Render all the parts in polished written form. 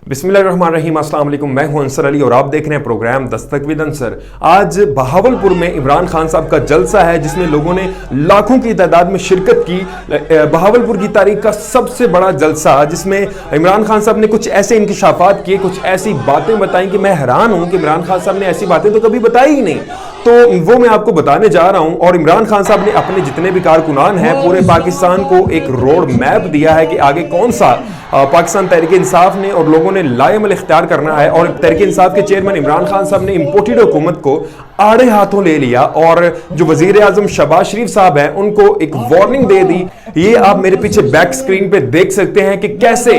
बिस्मिल्लाहिर्रहमानिर्रहीम, अस्सलाम वालेकुम। मैं हूं अंसर अली और आप देख रहे हैं प्रोग्राम दस्तक विद अंसर। आज बहावलपुर में इमरान खान साहब का जलसा है जिसमें लोगों ने लाखों की तादाद में शिरकत की। बहावलपुर की तारीख का सबसे बड़ा जलसा जिसमें इमरान खान साहब ने कुछ ऐसे इंकशाफात किए, कुछ ऐसी बातें बताई कि मैं हैरान हूं कि इमरान खान साहब ने ऐसी बातें तो कभी बताई ही नहीं। तो वो मैं आपको बताने जा रहा हूं। और इमरान खान साहब ने अपने जितने भी कारकुनान हैं पूरे पाकिस्तान को एक रोड मैप दिया है कि आगे कौन सा पाकिस्तान तहरीक इंसाफ ने और लोगों ने लाएमल इख्तियार करना है। और तहरीक इंसाफ के चेयरमैन इमरान खान साहब ने इंपोर्टेड हुकूमत को आड़े हाथों ले लिया और जो वजीर आजम शहबाज शरीफ साहब हैं उनको एक वार्निंग दे दी। ये आप मेरे पीछे बैक स्क्रीन पे देख सकते हैं कि कैसे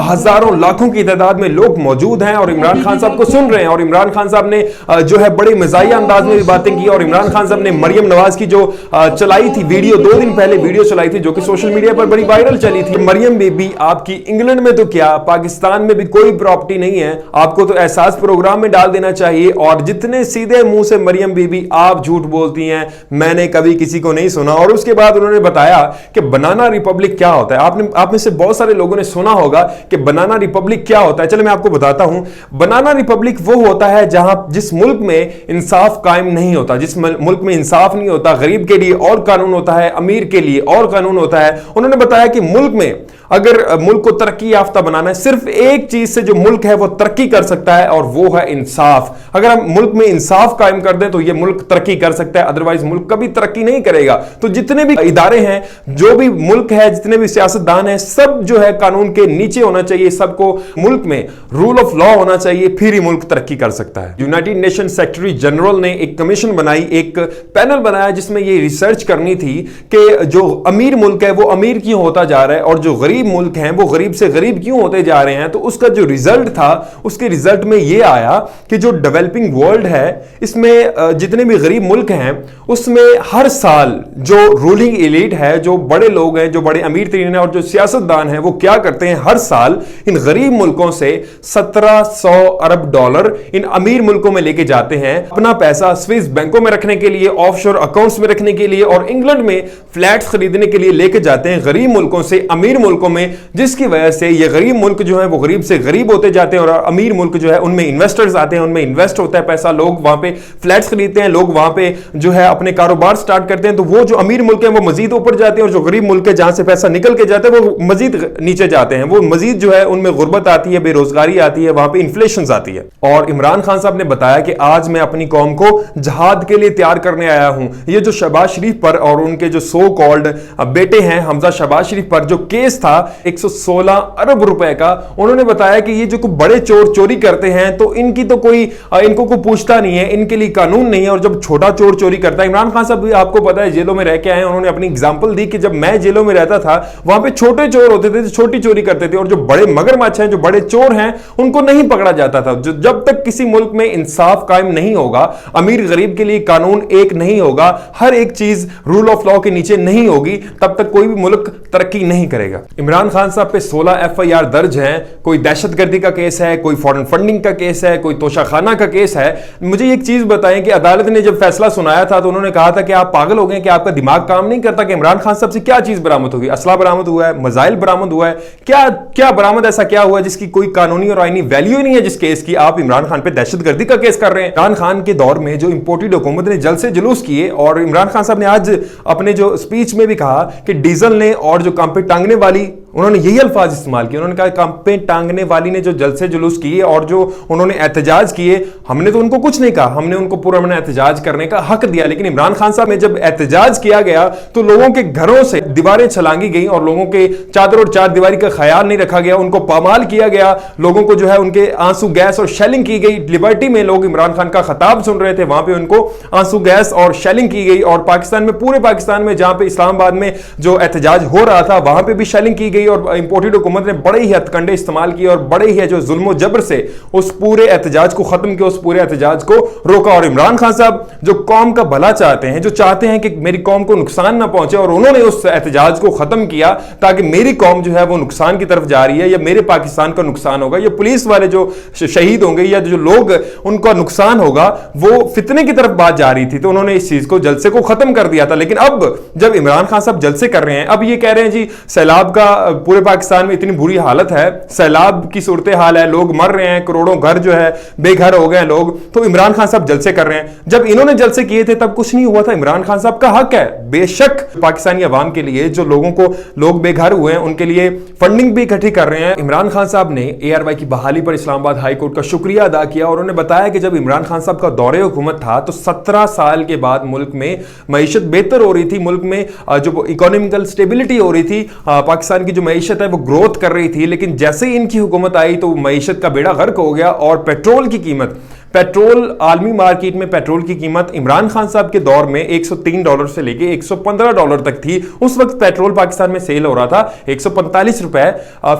हजारों लाखों की तादाद में लोग मौजूद हैं और इमरान खान साहब को सुन रहे हैं। और इमरान खान साहब ने जो है बड़े मजाहिया अंदाज में भी बातें की। और इमरान खान साहब ने मरियम नवाज की जो चलाई थी वीडियो, 2 दिन पहले वीडियो चलाई थी जो कि सोशल मीडिया पर बड़ी वायरल चली थी। मरियम बेबी आपकी इंग्लैंड में तो क्या पाकिस्तान में भी कोई प्रॉपर्टी नहीं है, आपको तो एहसास प्रोग्राम में डाल देना चाहिए। और जितने सीधे मुंह से मरियम बीबी आप झूठ बोलती हैं, मैंने कभी किसी को नहीं सुना। और उसके बाद उन्होंने बताया कि बनाना रिपब्लिक क्या होता है। आप में से बहुत सारे लोगों ने सुना होगा कि बनाना रिपब्लिक क्या होता है। चलो मैं आपको बताता हूं। बनाना रिपब्लिक वो होता है जिस मुल्क में इंसाफ कायम नहीं होता, जिस मुल्क में इंसाफ नहीं होता। गरीब के लिए और कानून होता है, अमीर के लिए और कानून होता है। उन्होंने बताया कि मुल्क में अगर मुल्क को तरक्की याफ्ता बनाना है, सिर्फ एक चीज से जो मुल्क है वो तरक्की कर सकता है और वो है इंसाफ। अगर हम मुल्क में इंसाफ कायम कर दें तो ये मुल्क तरक्की कर सकता है, अदरवाइज मुल्क कभी तरक्की नहीं करेगा। तो जितने भी इदारे हैं, जो भी मुल्क है, जितने भी सियासतदान हैं, सब जो है कानून के नीचे होना चाहिए। सबको मुल्क में रूल ऑफ लॉ होना चाहिए, फिर ही मुल्क तरक्की कर सकता है। यूनाइटेड नेशन सेक्रेटरी जनरल ने एक कमीशन बनाई, एक पैनल बनाया जिसमें ये रिसर्च करनी थी कि जो अमीर मुल्क है वो अमीर क्यों होता जा रहा है और जो गरीब मुल्क हैं वो गरीब से गरीब क्यों होते जा रहे हैं। तो उसका जो रिजल्ट था, उसके रिजल्ट में ये आया कि जो डेवलपिंग वर्ल्ड है इसमें जितने भी गरीब मुल्क हैं उसमें हर साल जो रूलिंग एलीट है, जो बड़े लोग हैं, जो बड़े अमीर तरीन है और जो सियासतदान हैं, वो क्या करते हैं, हर साल इन गरीब मुल्कों से 1700 अरब डॉलर इन अमीर मुल्कों में लेके जाते हैं। अपना पैसा स्विस बैंकों में रखने के लिए, ऑफशोर अकाउंट्स में रखने के लिए और इंग्लैंड में फ्लैट्स खरीदने के लिए लेके जाते हैं गरीब मुल्कों से अमीर मुल्कों में, जिसकी वजह से ये गरीब मुल्क जो है वो गरीब से गरीब होते जाते हैं और अमीर मुल्क जो है उनमें इन्वेस्टर्स आते हैं, उनमें इन्वेस्ट होता है पैसा, लोग वहां पे फ्लैट्स खरीदते हैं, लोग वहां पे जो है अपने कारोबार स्टार्ट करते हैं। तो वो जो अमीर मुल्क है वो मजीद ऊपर जाते हैं और जो गरीब मुल्क है जहां से पैसा निकल के जाता है वो मजीद नीचे जाते हैं। वो मजीद जो है उनमें गुर्बत आती है, बेरोजगारी आती है, वहां पे इन्फ्लेशन आती है। और इमरान खान साहब ने बताया कि आज मैं अपनी कौम को जहाद के लिए तैयार करने आया हूं। ये जो शहबाज शरीफ पर और उनके जो सो कॉल्ड बेटे हैं हमजा शहबाज शरीफ पर जो केस था 116 अरब रुपए का, उन्होंने बताया कि ये जो बड़े चोर चोरी करते हैं तो इनकी तो इनको कोई पूछता नहीं है, इनके लिए कानून नहीं है। और जब छोटा चोर चोरी करता है, इमरान खान साहब भी आपको पता है जेलों में रह के आए, उन्होंने अपनी एग्जांपल दी कि जब मैं जेलों में रहता था वहां पे छोटे चोर होते थे जो छोटी चोरी करते थे और जो बड़े मगरमच्छ हैं, जो बड़े चोर हैं, उनको नहीं पकड़ा जाता था। जब तक किसी मुल्क में इंसाफ कायम नहीं होगा, अमीर गरीब के लिए कानून एक नहीं होगा, हर एक चीज रूल ऑफ लॉ के नीचे नहीं होगी, तब तक कोई भी मुल्क तरक्की नहीं करेगा। इमरान खान साहब पे 16 FIR दर्ज हैं। कोई दहशतगर्दी का केस है, कोई फॉरेन फंडिंग का केस है, कोई तोशाखाना का केस है। मुझे एक चीज बताएं कि अदालत ने जब फैसला सुनाया था तो उन्होंने कहा था कि आप पागल हो गए, कि आपका दिमाग काम नहीं करता, कि इमरान खान साहब से क्या चीज बरामद हुई, असला बरामद हुआ है, मजाइल बरामद हुआ है, क्या बरामद ऐसा क्या हुआ जिसकी कोई कानूनी और आईनी वैल्यू ही नहीं है जिस केस की आप इमरान खान पे दहशतगर्दी का केस कर रहे हैं। इमरान खान के दौर में जो इंपोर्टेड हुकूमत ने जलसे जुलूस किए और इमरान खान साहब ने आज अपने जो स्पीच में भी कहा कि डीजल ने और जो काम पे टांगने वाली, उन्होंने यही अल्फाज इस्तेमाल किए। उन्होंने कहा काम पे टांगने वाली ने जो जलसे जुलूस किए और जो उन्होंने एहतजाज किए, हमने तो उनको कुछ नहीं कहा, हमने उनको पूरा एहतजाज करने का हक दिया। लेकिन इमरान खान साहब ने जब एहतजाज किया गया तो लोगों के घरों से दीवारें छलांगी गई और लोगों के चादर और चार दीवारी का ख्याल नहीं रखा गया, उनको पामाल किया गया, लोगों को जो है उनके आंसू गैस और शेलिंग की गई। लिबर्टी में लोग इमरान खान का खिताब सुन रहे थे, वहां पे उनको आंसू गैस और शेलिंग की गई। और पाकिस्तान में, पूरे पाकिस्तान में जहां पे इस्लामाबाद में जो एहतजाज हो रहा था वहां पे भी शेलिंग की गई और इंपोर्टेड हुकूमत ने बड़े ही हथकंडे इस्तेमाल किए और बड़े ही जो जुल्म जबर से उस पूरे एहतजाज को खत्म किया, उस पूरे एहतजाज को रोका। और इमरान खान साहब जो कौम का भला चाहते हैं, जो चाहते हैं कि मेरी कौम को नुकसान ना पहुंचे, और उन्होंने उस एहतजाज को खत्म किया ताकि मेरी कौम जो है वो नुकसान की तरफ जा रही है या मेरे पाकिस्तान का नुकसान होगा, या पुलिस वाले जो शहीद होंगे या जो लोग उनका नुकसान होगा, वो फितने की तरफ बात जा रही थी। तो उन्होंने इस चीज को, जलसे को खत्म कर दिया था। लेकिन अब जब इमरान खान साहब जलसे कर रहे हैं, अब ये कह रहे हैं जी सैलाब का पूरे पाकिस्तान में इतनी बुरी हालत है, सैलाब की सूरत हाल है, लोग मर रहे हैं, करोड़ों घर जो है बेघर हो गए लोग, तो इमरान खान साहब जलसे कर रहे हैं। जब इन्होंने जलसे किए थे तब कुछ नहीं हुआ था। इमरान खान साहब का हक है बेशक पाकिस्तानी अवाम के लिए, जो लोग बेघर हुए हैं उनके लिए फंडिंग भी इकट्ठी कर रहे हैं। इमरान खान साहब ने ARY की बहाली पर इस्लामाबाद हाई कोर्ट का शुक्रिया अदा किया और उन्होंने बताया कि जब इमरान खान साहब का दौरे हुकूमत था तो 17 साल के बाद मुल्क में मईशत बेहतर हो रही थी, मुल्क में जो इकोनॉमिकल स्टेबिलिटी हो रही थी, पाकिस्तान की जो मईशत है वो ग्रोथ कर रही थी। लेकिन जैसे ही इनकी हुकूमत आई तो मईशत का बेड़ा गर्क हो गया और पेट्रोल आलमी मार्केट में पेट्रोल की कीमत इमरान खान साहब के दौर में $103 से लेके $115 तक थी। उस वक्त पेट्रोल पाकिस्तान में सेल हो रहा था 145 रुपए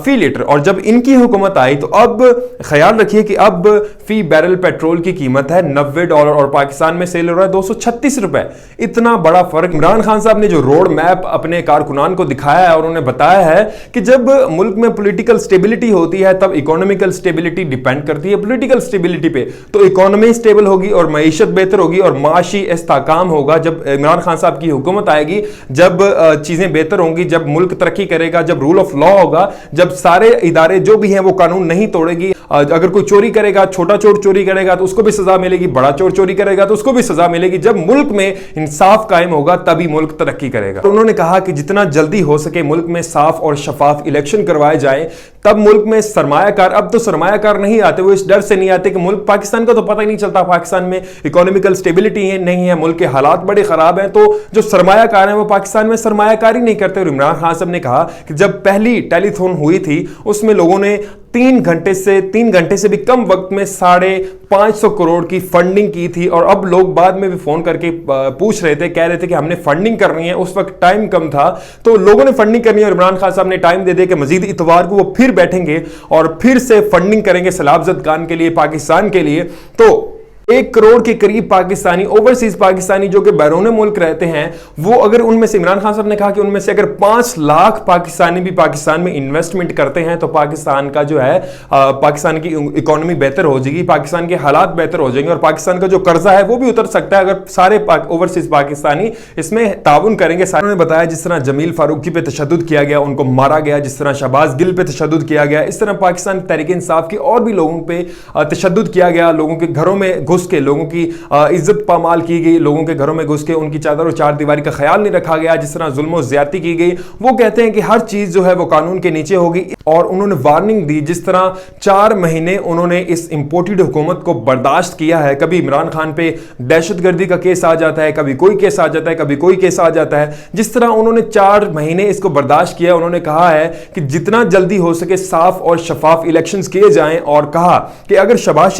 फी लीटर, और जब इनकी हुकूमत आई तो अब ख्याल रखिए कि अब फी बैरल पेट्रोल की कीमत है $90 और पाकिस्तान में सेल हो रहा है 236 रुपए। इतना बड़ा फर्क। इमरान खान साहब ने जो रोड मैप अपने कारकुनान को दिखाया है और उन्होंने बताया है कि जब मुल्क में पॉलिटिकल स्टेबिलिटी होती है तब इकोनॉमिकल स्टेबिलिटी डिपेंड करती है पॉलिटिकल स्टेबिलिटी पे। तो इकोनॉमी स्टेबल होगी और मईशत बेहतर होगी और माशी इस्तेहकाम होगा जब इमरान खान साहब की हुकूमत आएगी, जब चीजें बेहतर होंगी, जब मुल्क तरक्की करेगा, जब रूल ऑफ लॉ होगा, जब सारे इदारे जो भी हैं वो कानून नहीं तोड़ेगी। अगर कोई चोरी करेगा, छोटा चोर चोरी करेगा तो उसको भी सजा मिलेगी, बड़ा चोर चोरी करेगा तो उसको भी सजा मिलेगी। जब मुल्क में इंसाफ कायम होगा तभी मुल्क तरक्की करेगा। तो उन्होंने कहा कि जितना जल्दी हो सके मुल्क में साफ और शफाफ इलेक्शन करवाए जाए, तब मुल्क में सरमायाकार, अब तो सरमायाकार नहीं आते, वो इस डर से नहीं आते कि मुल्क पाकिस्तान का तो पता ही नहीं चलता, पाकिस्तान में इकोनॉमिकल स्टेबिलिटी नहीं है, मुल्क के हालात बड़े खराब हैं, तो जो सरमायाकार हैं वो पाकिस्तान में सरमायाकारी नहीं करते। और इमरान खान साहब ने कहा कि जब पहली टेलीथॉन हुई थी उसमें लोगों ने 3 घंटे से भी कम वक्त में 550 करोड़ की फंडिंग की थी। और अब लोग बाद में भी फोन करके पूछ रहे थे, कह रहे थे कि हमने फंडिंग करनी है, उस वक्त टाइम कम था तो लोगों ने फंडिंग करनी है और इमरान खान साहब ने टाइम दे दिया कि मजीद इतवार को वो फिर बैठेंगे और फिर से फंडिंग करेंगे सैलाब खान के लिए, पाकिस्तान के लिए। तो 1 करोड़ के करीब पाकिस्तानी, ओवरसीज पाकिस्तानी जो कि बैरून मुल्क रहते हैं, वो अगर उनमें से, इमरान खान साहब ने कहा कि उनमें से अगर 5 लाख पाकिस्तानी भी पाकिस्तान में इन्वेस्टमेंट करते हैं तो पाकिस्तान का जो है पाकिस्तान की इकोनॉमी बेहतर हो जाएगी, पाकिस्तान के हालात बेहतर हो जाएंगे और पाकिस्तान का जो कर्जा है वो भी उतर सकता है अगर सारे ओवरसीज पाकिस्तानी इसमें ताउन करेंगे। सारों ने बताया जिस तरह जमील फारूकी पे तशद्दुद किया गया, उनको मारा गया, जिस तरह शहबाज गिल पे तशद्दुद किया गया, इस तरह पाकिस्तान तहरीक इंसाफ की और भी लोगों पे तशद्दुद किया गया, लोगों के घरों में घुस के लोगों की इज्जत पामाल की गई, लोगों के घरों में घुस के उनकी चादर और चार दीवारी का ख्याल नहीं रखा गया, जिस तरह जुल्म और ज्यादती की गई। वो कहते हैं कि हर चीज जो है वो कानून के नीचे होगी और उन्होंने वार्निंग दी, जिस तरह 4 महीने उन्होंने इस इंपोर्टेड हुकूमत को बर्दाश्त किया है। कभी इमरान खान पे दहशतगर्दी का केस आ जाता है, कभी कोई केस आ जाता है, कभी कोई केस आ जाता है, जिस तरह उन्होंने 4 महीने इसको बर्दाश्त किया। उन्होंने कहा है कि जितना जल्दी हो सके साफ और शफाफ इलेक्शंस किए जाएं और कहा कि अगर शहबाज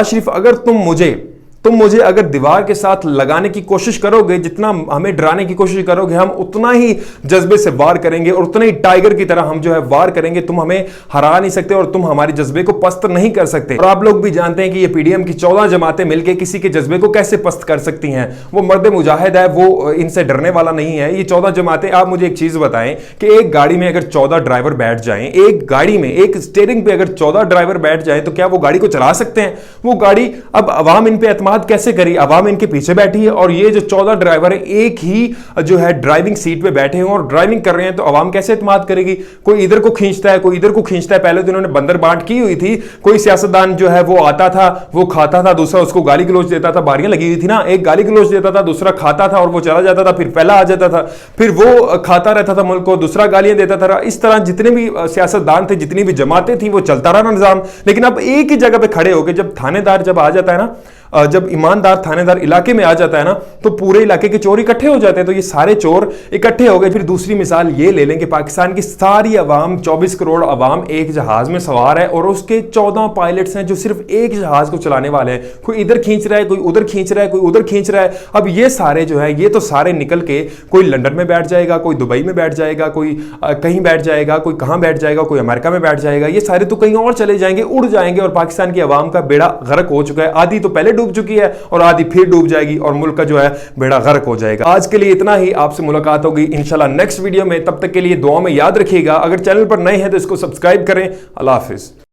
शरीफ अगर तुम मुझे अगर दीवार के साथ लगाने की कोशिश करोगे, जितना हमें डराने की कोशिश करोगे, हम उतना ही जज्बे से वार करेंगे और उतना ही टाइगर की तरह हम जो है वार करेंगे। तुम हमें हरा नहीं सकते और तुम हमारे जज्बे को पस्त नहीं कर सकते। और आप लोग भी जानते हैं कि ये PDM की 14 जमातें मिलकर किसी के जज्बे को कैसे पस्त कर सकती हैं। वो मर्द मुजाहिद है, वो इनसे डरने वाला नहीं है। ये 14 जमातें, आप मुझे एक चीज बताएं कि एक गाड़ी में अगर 14 ड्राइवर बैठ जाएं, एक गाड़ी में एक स्टीयरिंग पे अगर 14 ड्राइवर बैठ जाएं तो क्या वो गाड़ी को चला सकते हैं? वो गाड़ी, अब अवाम इन पे कैसे करी? अवाम इनके पीछे बैठी है और ये जो 14 ड्राइवर है एक ही जो है ड्राइविंग सीट पे बैठे हैं और ड्राइविंग कर रहे हैं, तो अवाम कैसे एतमाद करेगी? कोई इधर को खींचता है, कोई इधर को खींचता है। पहले तो इन्होंने बंदर बांट की हुई थी, कोई सियासतदान जो है वो आता था, वो खाता था, दूसरा उसको गाली गलौज देता था। बारियां लगी हुई थी ना, एक गाली गलौज देता था, दूसरा खाता था और वो चला जाता था, फिर पहला आ जाता था, फिर वो खाता रहता था मुल्क को, दूसरा गालियां देता था। इस तरह जितने भी सियासतदान थे, जितनी भी जमातें थी, वो चलता रहा निजाम। लेकिन अब एक ही जगह पे खड़े हो गए। जब थानेदार जब आ जाता है ना, जब ईमानदार थानेदार इलाके में आ जाता है ना, तो पूरे इलाके के चोर इकट्ठे हो जाते हैं। तो ये सारे चोर इकट्ठे हो गए। फिर दूसरी मिसाल ये ले लें कि पाकिस्तान की सारी अवाम, 24 करोड़ अवाम एक जहाज में सवार है और उसके 14 पायलट्स हैं जो सिर्फ एक जहाज को चलाने वाले हैं। कोई इधर खींच रहा है, कोई उधर खींच रहा है, कोई उधर खींच रहा है। अब ये सारे जो है, ये तो सारे निकल के कोई लंदन में बैठ जाएगा, कोई दुबई में बैठ जाएगा, कोई कहीं बैठ जाएगा, कोई कहां बैठ जाएगा, कोई अमेरिका में बैठ जाएगा। ये सारे तो कहीं और चले जाएंगे, उड़ जाएंगे। और पाकिस्तान की अवाम का बेड़ा गर्क हो चुका है। आधी तो पहले डूब चुकी है और आधी फिर डूब जाएगी और मुल्क का जो है बेड़ा गर्क हो जाएगा। आज के लिए इतना ही। आपसे मुलाकात होगी इंशाल्लाह नेक्स्ट वीडियो में। तब तक के लिए दुआ में याद रखिएगा। अगर चैनल पर नए हैं तो इसको सब्सक्राइब करें। अल्लाह हाफिज।